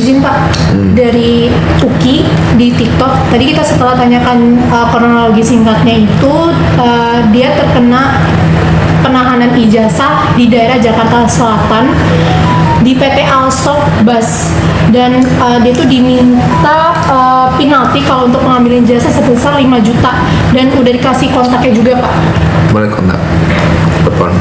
Izin Pak, dari Uki di TikTok. Tadi kita setelah tanyakan kronologi singkatnya itu, dia terkena penahanan ijazah di daerah Jakarta Selatan di PT Alsop Bus, dan dia tuh diminta penalti kalau untuk pengambilan jasa sebesar 5 juta, dan udah dikasih kontaknya juga Pak. Boleh kontak telepon.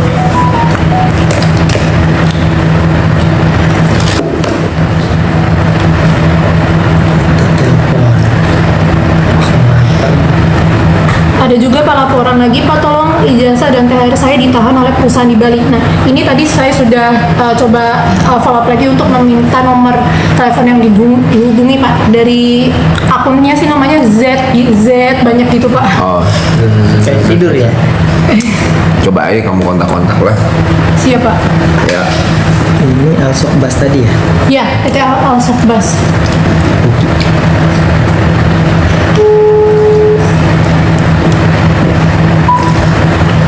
Ada juga Pak laporan lagi, Pak tolong ijazah dan THR saya ditahan oleh perusahaan di Bali. Nah ini tadi saya sudah coba follow up lagi untuk meminta nomor telepon yang dihubungi Pak, dari akunnya sih namanya Z banyak gitu Pak. Oh, Kayak tidur ya. coba aja kamu kontak-kontak lah. Siapa? Ya. Ini Alsok Bas tadi ya. Ya, PT Alsop Bus.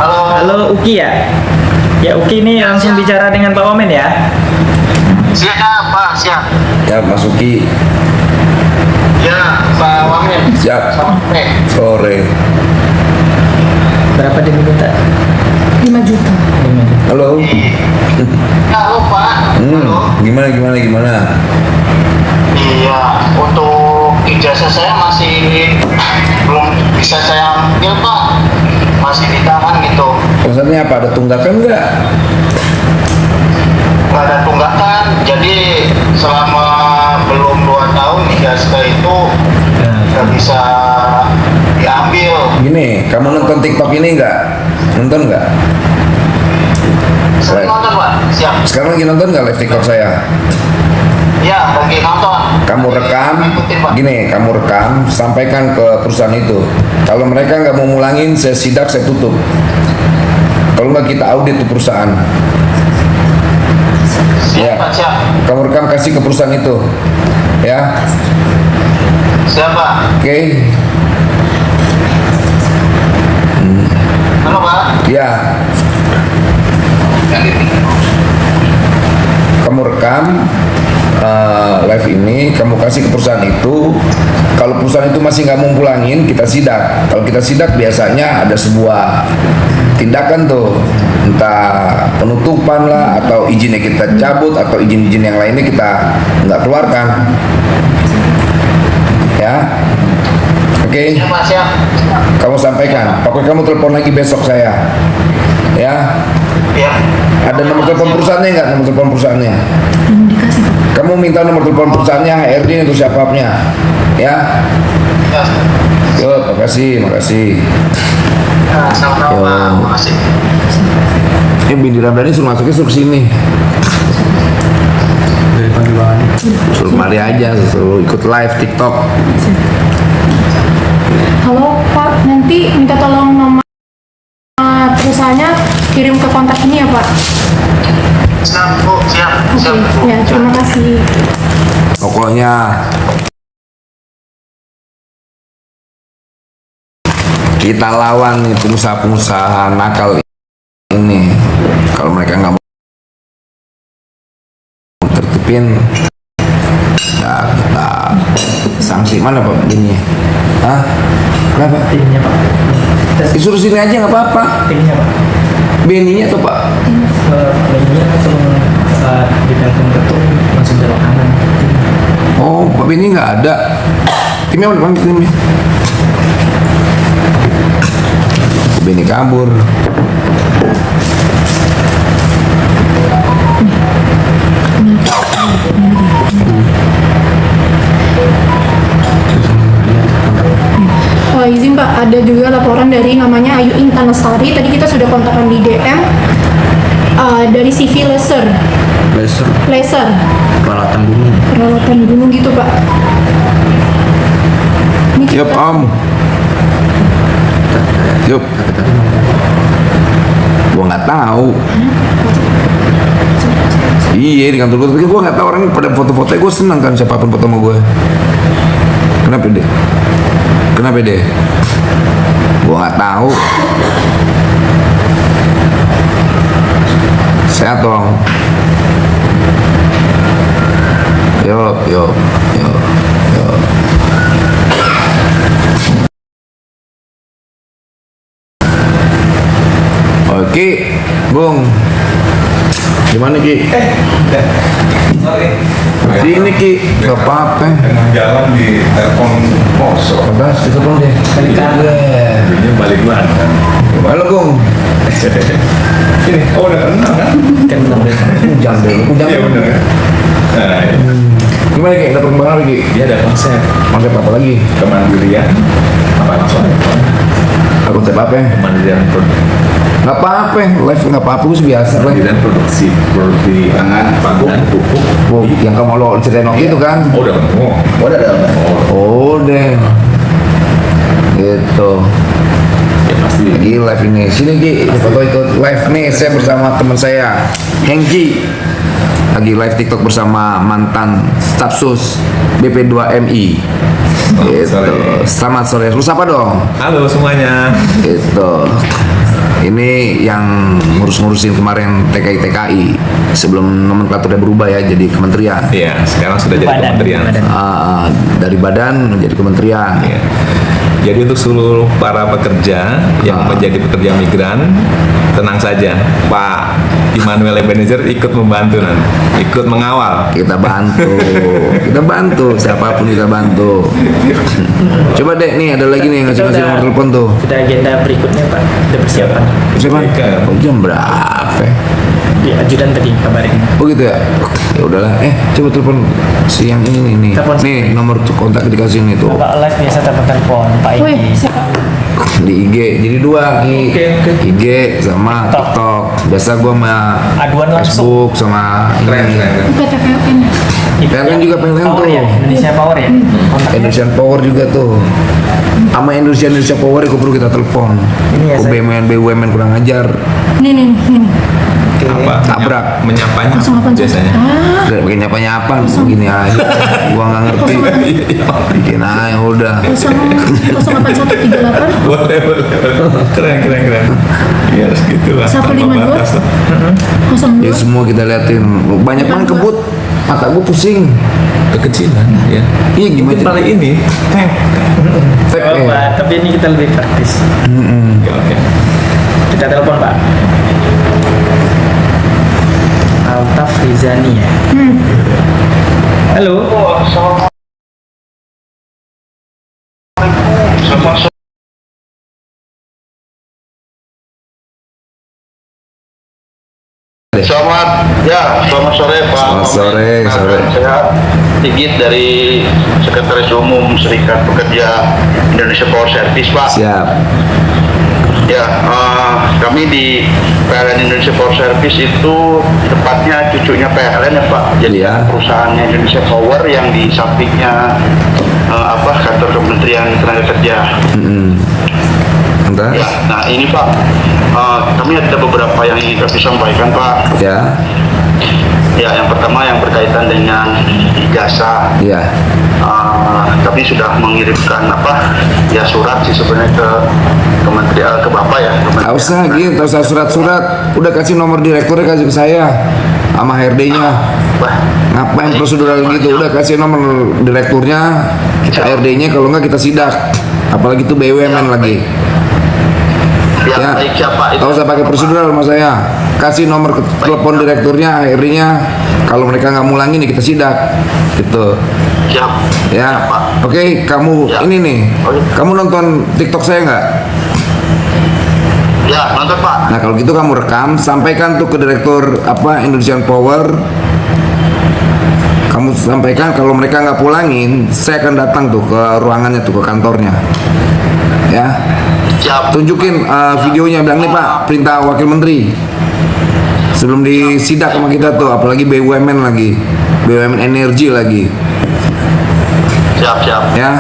Halo Uki ya. Ya Uki ini langsung bicara dengan Pak Wamen ya. Siap Pak, siap. Ya, Mas Uki. Ya Pak Wamen. Siap. Sampai. Sore. Berapa dia minta? 5 juta. Halo. Halo Pak. Halo. Gimana? Iya, untuk ijazah saya masih belum bisa saya ambil Pak. Masih ditahan gitu. Maksudnya apa? Ada tunggakan nggak? Nggak ada tunggakan. Jadi selama belum 2 tahun ijazah itu nggak bisa diambil. Gini, kamu nonton TikTok ini nggak? Nonton nggak? Sering nonton Pak. Siap. Sekarang lagi nonton nggak live TikTok saya? Ya, lagi nonton. Kamu rekam, Ikutin Pak. gini, kamu rekam, sampaikan ke perusahaan itu. Kalau mereka nggak mau mulangin, saya sidak, saya tutup. Kalau nggak kita audit tuh perusahaan. Siap Ya. Pak, siap. Kamu rekam kasih ke perusahaan itu, ya. Siap Pak. Oke, Halo Pak. ya. Kamu rekam live ini, kamu kasih ke perusahaan itu. Kalau perusahaan itu masih nggak mau pulangin, kita sidak. Kalau kita sidak biasanya ada sebuah tindakan tuh, entah penutupan lah, atau izinnya kita cabut, atau izin-izin yang lainnya kita nggak keluarkan. Ya, oke. Siap Pak, siap. Kamu sampaikan. Pokoknya kamu telepon lagi besok saya. Ya. Ya. Ada nomor telepon perusahaannya nggak? Nomor telepon perusahaannya? Belum dikasih Pak. Kamu minta nomor telepon perusahaannya, HRD itu siapapnya. Ya. Ya. Yuk, makasih. Ya, sama-sama Yo. Pak. Makasih. Bindi Ramdhani suruh masuknya suruh sini. Dari pagi banget. Suruh mari aja, suruh ikut live TikTok. Halo Pak, nanti minta tolong nomor perusahaannya kirim ke kontak ini ya Pak. Siap Bu, siap. Oke, Siap Bu. ya terima kasih. Pokoknya kita lawan nih pengusaha-pengusaha nakal ini. Kalau mereka nggak mau tertipin, ya kita sanksi. Mana Pak ini? Hah? Kenapa? Timnya Pak. Disuruh sini aja nggak apa-apa. Timnya Pak. Beninya tuh Pak. Lainnya langsung saat ditelepon ketuk langsung belok kanan. Oh, Pak Beni nggak ada. Timnya mana timnya? Beni kabur. Izin Pak, ada juga laporan dari namanya Ayu Intan Lestari. Tadi kita sudah kontakkan di DM dari CV Laser Peralatan gunung. peralatan gunung gitu Pak. Ini Yup kita- Om. Yup. Gua nggak tahu. Iya di kantor gue, gue nggak tahu orang pada foto-foto. Gue senang kan siapapun foto sama gue. Kenapa deh? Kenapa deh? Gue nggak tahu. Sehat dong. Yuk. Yuk. Oke, Bung. Gimana Ki? Sorry. Sini Ki, gak apa-apa. Tengah jalan di telepon kosong. Udah, kita dong deh. Ini balik mana? Halo Bung. Ini, oh udah kenal kan? Ujang deh, Iya bener kan? Nah, Gimana Ki? Ada perkembangan lagi? dia ada konsep Konsep apa lagi? kemandirian. Apa maksudnya? Konsep apa? Kemandirian produk. Gak apa-apa, live gak apa-apa, gue biasa lah. Kemandirian produksi seperti pangan, pupuk. Bu, yang kamu lo ceritain waktu itu kan? Oh udah ketemu. Oh, udah. Oh, deh. Gitu. Ya pasti. Lagi live ini. Sini Ki, foto ikut live nih. Saya bersama teman saya, Hengki. Lagi live TikTok bersama mantan Stafsus BP2MI. Gitu. Selamat sore. Lu siapa dong? Halo semuanya. Gitu. Ini yang ngurus-ngurusin kemarin TKI sebelum nomenklaturnya berubah ya jadi kementerian. Iya, sekarang sudah jadi kementerian. Dari badan menjadi kementerian. Iya. Jadi untuk seluruh para pekerja yang menjadi pekerja migran, tenang saja, Pak Immanuel Ebenezer ikut membantu nanti, ikut mengawal. Kita bantu, siapapun kita bantu. Coba deh, nih ada lagi nih yang ngasih nomor telepon tuh. Sudah agenda berikutnya Pak, udah persiapan. Siapa? Oke. Oh, jam berapa? Di ajudan tadi kabarin. Oh gitu ya? Ya udahlah. Coba telepon si yang ini nih. Telepon. Nih nomor kontak dikasih nih tuh Bapak live biasa telepon Pak Wih, Igi. siapa? di IG. Jadi dua Ki. Oke. IG sama TikTok. Biasa gua sama Aduan langsung. Facebook sama Keren. PTPN. PLN juga PLN Power tuh. ya, Indonesia Power ya. Kontaknya. Indonesian Power juga tuh. Sama Indonesia Power itu perlu kita telepon. Ini ya, Kok saya- BUMN kurang ajar. Nih. Apa? Tabrak. Menyapanya 08. biasanya. Udah pakai nyapa-nyapa begini aja. Gua nggak ngerti. Bikin aja udah. 08138 Boleh. Keren. Ya harus gitu lah. 152. 02. Ya semua kita liatin. Banyak banget kebut. Mata gua pusing. Kekecilan ya. Iya gimana? Mungkin paling ini. Tek, Oh, eh. Pak, tapi ini kita lebih praktis. Oke. Kita telepon Pak. Altaf Rizani ya. Halo. Assalamualaikum. Selamat sore. Selamat sore Pak. Selamat sore. Saya Sigit dari Sekretaris Umum Serikat Pekerja Indonesia Power Service Pak. Siap. Ya, kami di PLN Indonesia Power Service itu tepatnya cucunya PLN ya Pak. Jadi Iya. perusahaannya Indonesia Power yang di sampingnya kantor Kementerian Tenaga Kerja. Entah. Ya, nah ini Pak, kami ada beberapa yang ingin kami sampaikan Pak. Ya. Ya, yang pertama yang berkaitan dengan ijazah. Iya. Kami sudah mengirimkan surat sih sebenarnya ke Kementerian ke Bapak ya. Gak usah gitu, gak usah surat-surat. Udah kasih nomor direkturnya kasih ke saya sama HRD-nya. Wah, Ngapain prosedural gitu? Udah kasih nomor direkturnya, HRD-nya, kalau nggak kita sidak. Apalagi itu BUMN lagi. ya, baik siapa itu? Gak usah pakai prosedural sama saya. Kasih nomor telepon direkturnya, HRD-nya. Kalau mereka nggak mulangin, ya kita sidak. Gitu. Siap. Ya, Pak. oke. Kamu Ya. ini nih. Oke. Kamu nonton TikTok saya nggak? Ya, nonton Pak. Nah kalau gitu kamu rekam, sampaikan tuh ke direktur Indonesian Power. Kamu sampaikan kalau mereka nggak pulangin, saya akan datang tuh ke ruangannya tuh ke kantornya. Ya, Siap. tunjukin videonya, bilang nih Pak, perintah Wakil Menteri. Sebelum disidak sama kita tuh, apalagi BUMN lagi, BUMN energi lagi. Siap. Ya,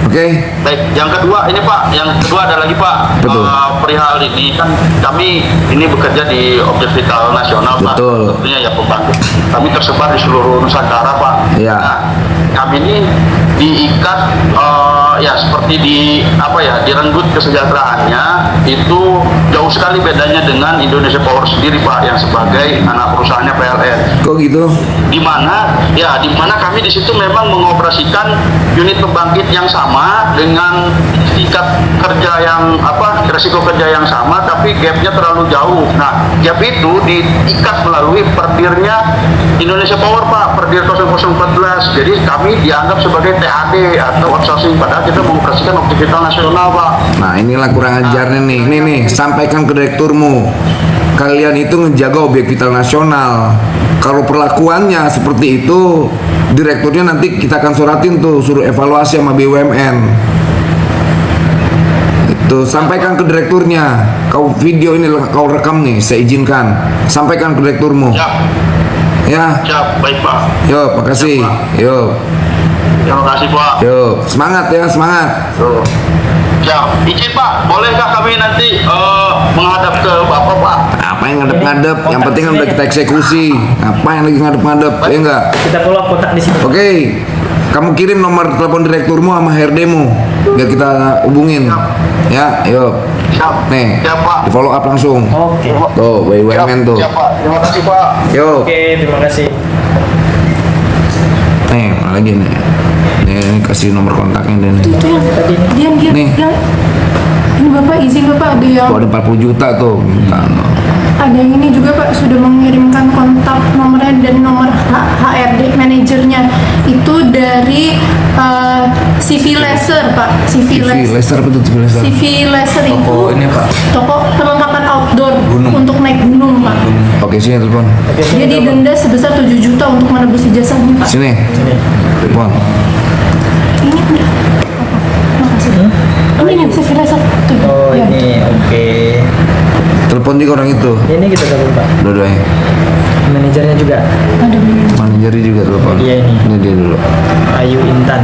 oke. Baik, yang kedua ini Pak, yang kedua ada lagi Pak. Betul. Perihal ini kan kami ini bekerja di objek vital nasional Pak. Betul. Tentunya ya pembantu. Kami tersebar di seluruh Nusantara Pak. Iya. Nah, kami ini diikat ya seperti direnggut kesejahteraannya itu jauh sekali bedanya dengan Indonesia Power sendiri Pak, yang sebagai anak perusahaannya PLN. Kok gitu? Di mana kami di situ memang mengoperasikan unit pembangkit yang sama dengan tingkat kerja yang resiko kerja yang sama, tapi gapnya terlalu jauh. Nah, gap itu diikat melalui perdirnya Indonesia Power Pak, perdir 0014. Jadi kami dianggap sebagai TAD atau outsourcing, padahal kita mengoperasikan objek vital nasional Pak. Nah inilah kurang ajarnya nih. Nih, sampaikan ke direkturmu. Kalian itu ngejaga objek vital nasional. Kalau perlakuannya seperti itu, direkturnya nanti kita akan suratin tuh, suruh evaluasi sama BUMN. Itu sampaikan ke direkturnya. Kau video ini kau rekam nih, saya izinkan. Sampaikan ke direkturmu. Siap. Ya. Siap, baik Pak. Yo, makasih. Yo. Terima kasih Pak. Yo, semangat ya, semangat. Ya, izin Pak, bolehkah kami nanti menghadap ke Bapak Pak? Apa yang ngadep-ngadep? Yang penting kan udah kita eksekusi. Apa yang lagi ngadep-ngadep? Ya enggak? Kita follow up kontak di sini. Oke. Kamu kirim nomor telepon direkturmu sama HRD-mu biar kita hubungin. Ya, yuk. Siap. Nih, Siap Pak. di follow up langsung. Oke. Tuh, BUMN tuh. Siap Pak. Terima kasih Pak. Yuk. Oke, terima kasih. Nih, mana lagi nih. Nih, kasih nomor kontaknya deh nih. Itu yang Nih. ini Bapak izin Bapak, ada yang Tuh, ada 40 juta tuh. Minta. ada yang ini juga Pak, sudah mengirimkan kontak nomornya dan nomor HRD manajernya itu dari CV Laser Pak. CV Laser apa tuh TV Laser? CV Laser itu Toko ini, Pak. toko perlengkapan outdoor untuk naik gunung Pak. Oke, sini telepon. Oke, Dia sini telepon. didenda sebesar 7 juta untuk menebus ijazahnya Pak. Sini. Sini. Telepon. Ini udah apa? Makasih. Ini nih CV Laser tuh. Oh, Ya. ini oke. Telepon juga orang itu. Ini kita telepon Pak. Dua-duanya. Manajernya juga. Ada begini. Manajernya juga telepon. Iya, ini. Ini dia dulu. Ayu Intan.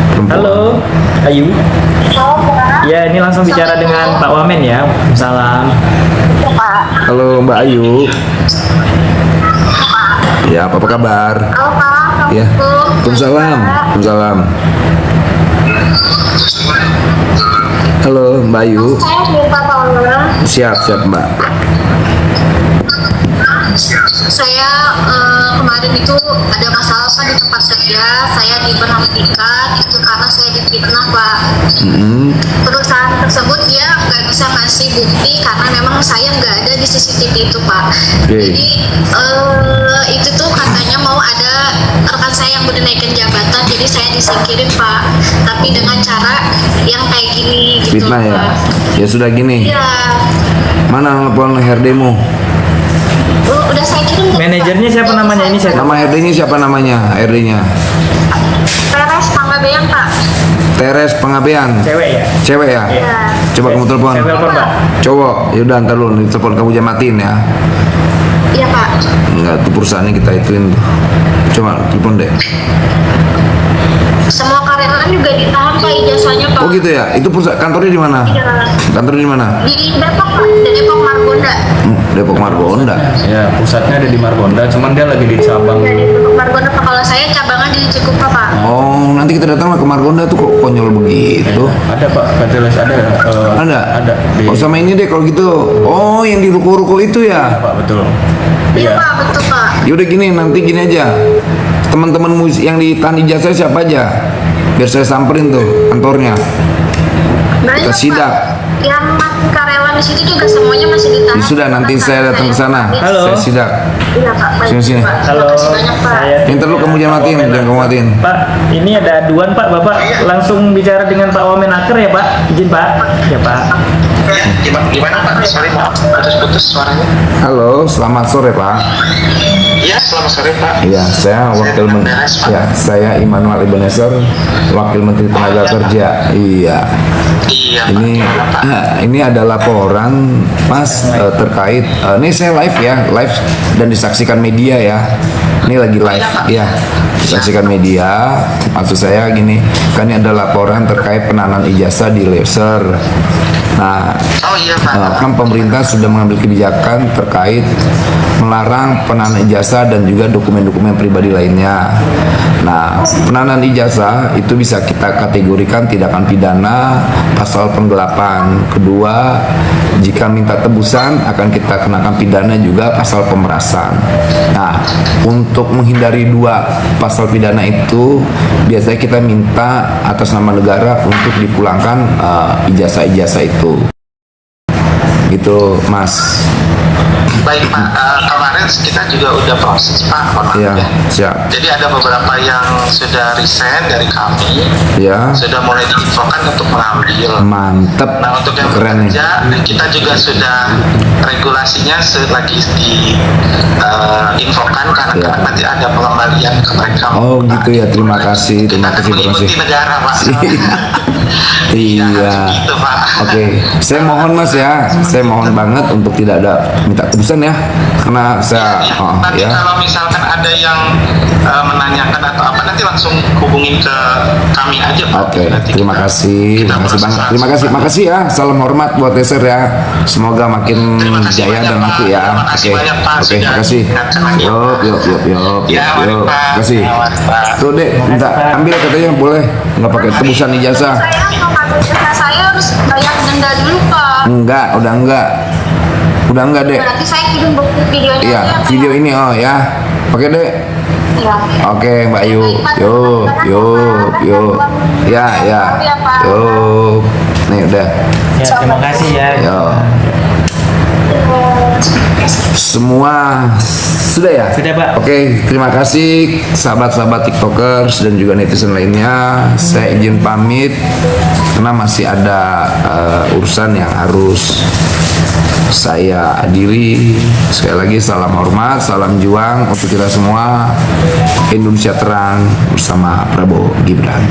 Perempuan. Halo, Ayu. Ya, ini langsung bicara dengan Pak Wamen ya. Salam. Halo Mbak Ayu. Ya, apa kabar? Halo Pak, Ya. Waalaikumsalam. Waalaikumsalam. Halo Mbak Ayu. saya minta tolong. Siap, siap Mbak. Saya kemarin itu ada masalah Pak di tempat kerja. Saya diberhentikan itu karena saya difitnah Pak. Perusahaan tersebut dia nggak bisa ngasih bukti karena memang saya nggak ada di CCTV itu Pak. Oke. Jadi itu tuh katanya mau ada rekan saya yang udah naikkan jabatan, jadi saya disingkirin Pak. Tapi dengan cara yang kayak gini gitu Fitnah ya. Pak. Ya sudah gini. Iya. Mana telepon HRD-mu? Udah saya kirim. Manajernya siapa namanya? Ini saya. Nama HRD-nya siapa namanya? HRD-nya. Teres Panggabean Pak. Teres Pengabean. Cewek ya? Cewek ya? Iya. Coba kamu telepon. Saya telepon Pak. Cowok. Yaudah ntar lu nih telepon kamu jangan matiin ya. Iya Pak. Enggak, tuh perusahaannya kita ituin tuh. Coba telepon deh. Semua karyawan juga ditahan Pak ijazahnya Pak. Oh gitu ya? Itu perusahaan kantornya di mana? Iya. Kantornya di mana? Di Depok Pak, di Depok Margonda. Depok Margonda. Ya, pusatnya ada di Margonda, cuman dia lagi di cabang. Iya di Depok Margonda Pak. Kalau saya cabangan di Cikupa Pak. Oh, nanti kita datang ke Margonda tuh kok konyol begitu. Ada Pak, Kateles ada. Ada? Ada. Di, Oh sama ini deh kalau gitu. Oh yang di ruko-ruko itu ya? Pak, betul. Iya Pak, betul Pak. Yaudah gini, nanti gini aja. Teman-teman yang ditahan ijazah siapa aja? Biar saya samperin tuh kantornya. Banyak, Kita sidak. Pak. Yang masih karyawan di situ juga semuanya masih ditahan. Ya sudah, nanti saya datang ke sana. Halo. Saya sidak. Iya Pak. Baik, Sini. Pak. Halo, Terima kasih banyak Pak. saya. Yang terlalu kamu jangan matiin, jangan kamu matiin. Pak, ini ada aduan Pak. Bapak langsung bicara dengan Pak Wamen Aker ya Pak? Izin Pak. Ya Pak. Gimana Pak? Sorry Pak, putus-putus suaranya. Halo, selamat sore Pak. Iya, selamat sore Pak. Iya, saya wakil menteri. Ya, saya Immanuel Ebenezer, wakil menteri tenaga kerja. Iya. Iya. Ini ada laporan Mas terkait ini saya live ya, live dan disaksikan media ya. Ini lagi live ya, disaksikan media. Maksud saya gini, kan ini ada laporan terkait penahanan ijazah di Laser. Nah, Oh iya Pak. kan pemerintah sudah mengambil kebijakan terkait melarang penahanan ijazah dan juga dokumen-dokumen pribadi lainnya. Nah, penahanan ijazah itu bisa kita kategorikan tindakan pidana pasal penggelapan. Kedua, jika minta tebusan akan kita kenakan pidana juga pasal pemerasan. Nah, untuk menghindari dua pasal pidana itu, biasanya kita minta atas nama negara untuk dipulangkan ijazah-ijazah itu. Gitu, Mas. Baik Pak, kemarin kita juga udah proses Pak, Iya, siap. Jadi ada beberapa yang sudah resign dari kami, Ya, sudah mulai diinfokan untuk mengambil. mantep. Nah untuk yang Keren nih. bekerja, kita juga sudah regulasinya lagi diinfokan karena Ya. nanti ada pengembalian ke mereka. Oh gitu ya, terima kasih, terima Kita kasih, terima kasih. mengikuti negara Pak. Iya. Gitu, Pak. Oke, saya mohon Mas ya, saya mohon banget untuk tidak ada minta tebusan ya, karena saya, Ya, oh, nanti ya. kalau misalkan ada yang menanyakan atau apa nanti langsung hubungin ke kami aja Pak. Oke, Nanti terima kita- kasih, kita terima kasih proses banget, langsung. makasih ya, salam hormat buat Teser ya, semoga makin Terima kasih jaya banyak, dan Pak. maju ya. Terima kasih Oke, banyak, Pak, oke, sudah makasih. diingatkan lagi. Yuk, Ya, mari, Pak. kasih. Ya, mari, Pak. Tuh dek, minta ambil katanya boleh, nggak pakai tebusan ijazah. Saya mau pakai jasa saya harus bayar denda dulu Pak. Udah enggak dek. Berarti saya kirim bukti videonya Iya, aja, Pak, video ya? ini oh ya, pakai dek. Iya. Oke, Mbak Yu. Yuk. Ya. Yuk. Nih udah. Ya, terima kasih ya. Yuk. Semua sudah ya? Sudah, Pak. Oke, terima kasih sahabat-sahabat TikTokers dan juga netizen lainnya. Saya izin pamit karena masih ada urusan yang harus saya adili. Sekali lagi salam hormat, salam juang untuk kita semua. Indonesia terang bersama Prabowo Gibran.